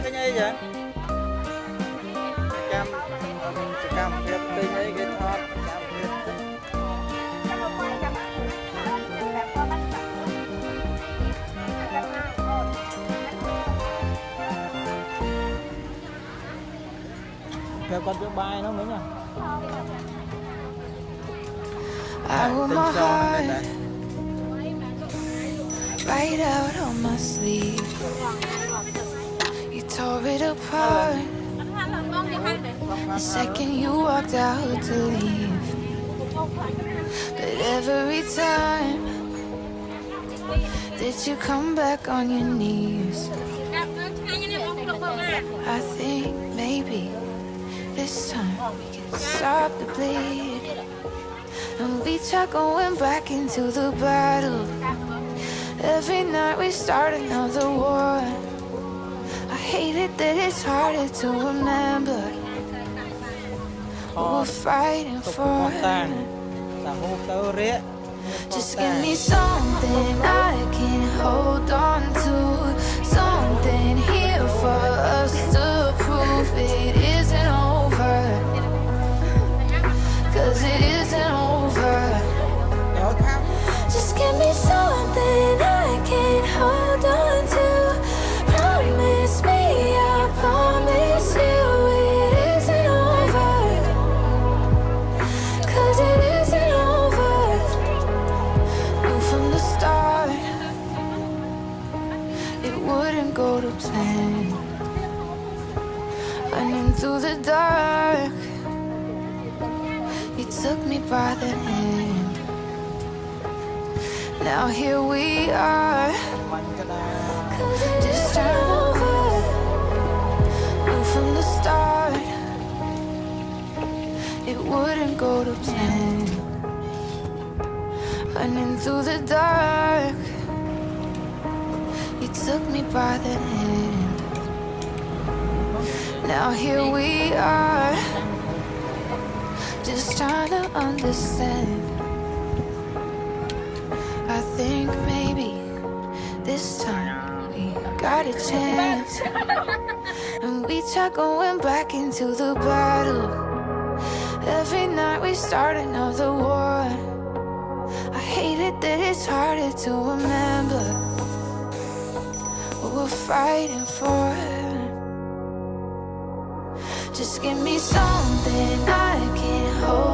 cái nhây vậy? Cam thiệt cái nhây cái thọt. theo con chữ bài nó mới nhá. I wore my heart right out on my sleeve. You tore it apart the second you walked out to leave. But every time that you come back on your knees, I think maybe this time we can stop the bleed. And we try going back into the battle. Every night we start another war. I hate it that it's harder to remember what we're fighting for. Just give me something I can hold on to, something here for us to prove it isn't over, 'cause it isn't over. Just give me something I can hold on to. Promise me, I promise you it isn't over, 'cause it isn't over. Knew from the start it wouldn't go to plan. Running through the dark, you took me by the hand. Now here we are, just turn over. Knew from the start it wouldn't go to plan. Running through the dark, you took me by the hand. Now here we are, just trying to understand. I think maybe this time we got a chance. And we try going back into the battle. Every night we start another war. I hate it that it's harder to remember what we're fighting for. Just give me something I can hold